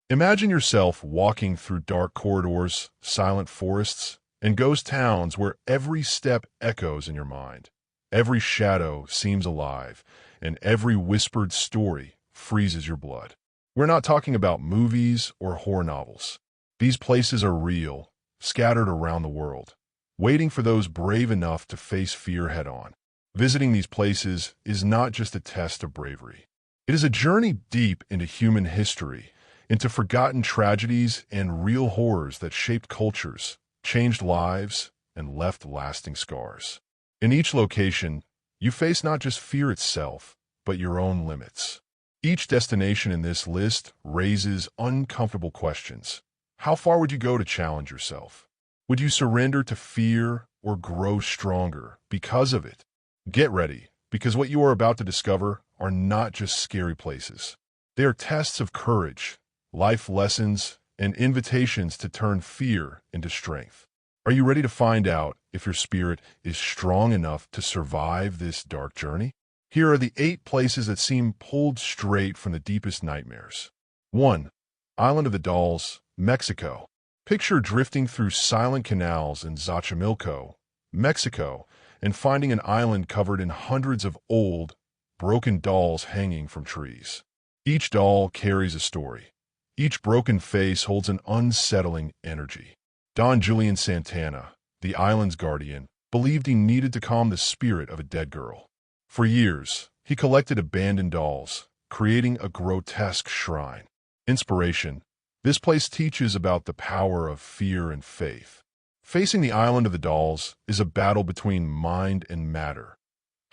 Imagine yourself walking through dark corridors, silent forests, and ghost towns where every step echoes in your mind. Every shadow seems alive, and every whispered story freezes your blood. We're not talking about movies or horror novels. These places are real, scattered around the world, waiting for those brave enough to face fear head-on. Visiting these places is not just a test of bravery. It is a journey deep into human history, into forgotten tragedies and real horrors that shaped cultures, changed lives, and left lasting scars. In each location, you face not just fear itself, but your own limits. Each destination in this list raises uncomfortable questions. How far would you go to challenge yourself? Would you surrender to fear or grow stronger because of it? Get ready, because what you are about to discover are not just scary places. They are tests of courage, life lessons, and invitations to turn fear into strength. Are you ready to find out if your spirit is strong enough to survive this dark journey? Here are the 8 places that seem pulled straight from the deepest nightmares. 1. Island of the Dolls, Mexico. Picture drifting through silent canals in Xochimilco, Mexico, and finding an island covered in hundreds of old, broken dolls hanging from trees. Each doll carries a story. Each broken face holds an unsettling energy. Don Julian Santana, the island's guardian, believed he needed to calm the spirit of a dead girl. For years, he collected abandoned dolls, creating a grotesque shrine. Inspiration. This place teaches about the power of fear and faith. Facing the island of the dolls is a battle between mind and matter.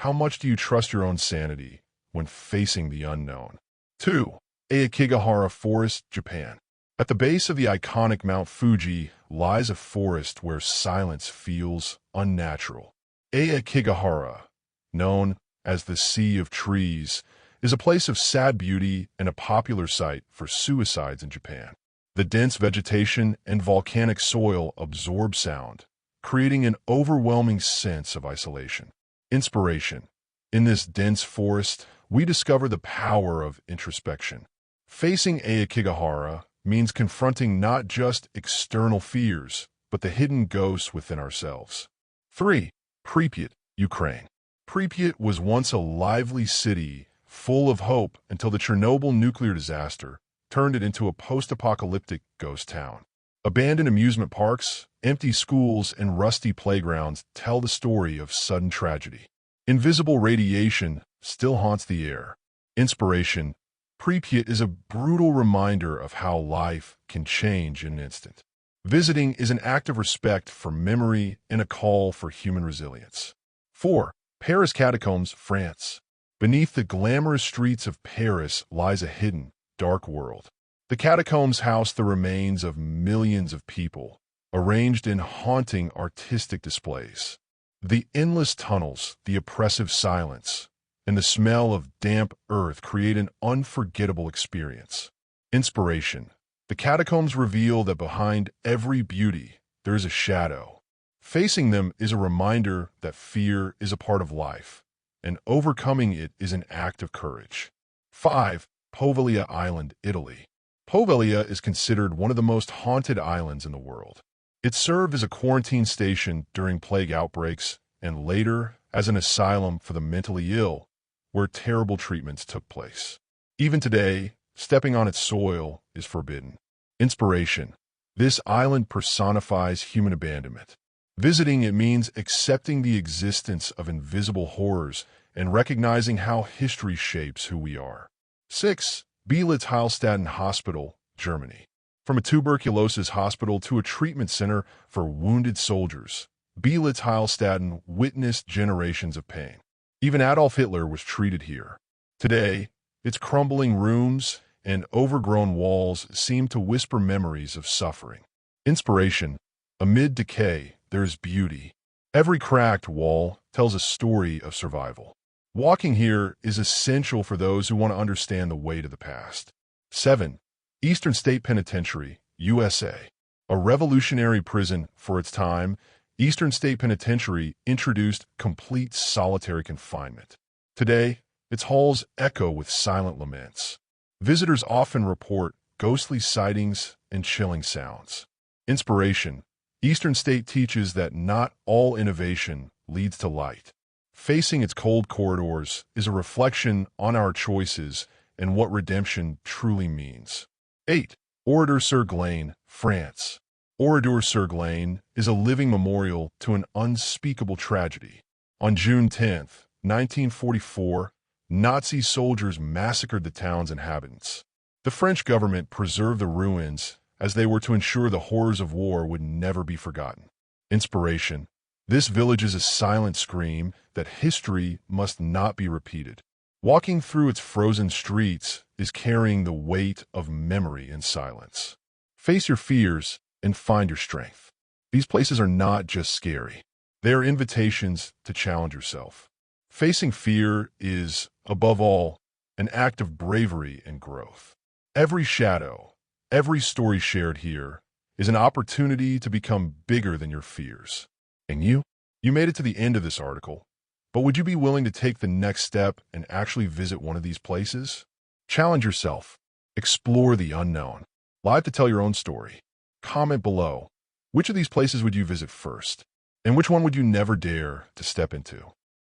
How much do you trust your own sanity when facing the unknown? 2. Aokigahara Forest, Japan. At the base of the iconic Mount Fuji lies a forest where silence feels unnatural. Aokigahara, known as the Sea of Trees, is a place of sad beauty and a popular site for suicides in Japan. The dense vegetation and volcanic soil absorb sound, creating an overwhelming sense of isolation. Inspiration. In this dense forest, we discover the power of introspection. Facing Aokigahara means confronting not just external fears, but the hidden ghosts within ourselves. 3. Pripyat, Ukraine. Pripyat was once a lively city full of hope until the Chernobyl nuclear disaster turned it into a post-apocalyptic ghost town. Abandoned amusement parks, empty schools, and rusty playgrounds tell the story of sudden tragedy. Invisible radiation still haunts the air. Inspiration. Pripyat is a brutal reminder of how life can change in an instant. Visiting is an act of respect for memory and a call for human resilience. 4. Paris Catacombs, France. Beneath the glamorous streets of Paris lies a hidden, dark world. The catacombs house the remains of millions of people, arranged in haunting artistic displays. The endless tunnels, the oppressive silence, and the smell of damp earth create an unforgettable experience. Inspiration. The catacombs reveal that behind every beauty, there is a shadow. Facing them is a reminder that fear is a part of life, and overcoming it is an act of courage. 5. Poveglia Island, Italy. Poveglia is considered one of the most haunted islands in the world. It served as a quarantine station during plague outbreaks and later as an asylum for the mentally ill, where terrible treatments took place. Even today, stepping on its soil is forbidden. Inspiration. This island personifies human abandonment. Visiting it means accepting the existence of invisible horrors and recognizing how history shapes who we are. 6. Belitz Heilstatten Hospital, Germany. From a tuberculosis hospital to a treatment center for wounded soldiers, Belitz Heilstatten witnessed generations of pain. Even Adolf Hitler was treated here. Today, its crumbling rooms and overgrown walls seem to whisper memories of suffering. Inspiration. Amid decay, there is beauty. Every cracked wall tells a story of survival. Walking here is essential for those who want to understand the weight of the past. 7. Eastern State Penitentiary, USA. A revolutionary prison for its time, Eastern State Penitentiary introduced complete solitary confinement. Today, its halls echo with silent laments. Visitors often report ghostly sightings, and chilling sounds. Inspiration. Eastern State teaches that not all innovation leads to light. Facing its cold corridors is a reflection on our choices and what redemption truly means. 8. Oradour-sur-Glane, France. Oradour-sur-Glane is a living memorial to an unspeakable tragedy. On June 10, 1944, Nazi soldiers massacred the town's inhabitants. The French government preserved the ruins as they were to ensure the horrors of war would never be forgotten. Inspiration. This village is a silent scream that history must not be repeated. Walking through its frozen streets is carrying the weight of memory in silence. Face your fears and find your strength. These places are not just scary. They are invitations to challenge yourself. Facing fear is, above all, an act of bravery and growth. Every shadow, every story shared here is an opportunity to become bigger than your fears. And you made it to the end of this article, but would you be willing to take the next step and actually visit one of these places? Challenge yourself. Explore the unknown. Live to tell your own story. Comment below. Which of these places would you visit first? And which one would you never dare to step into?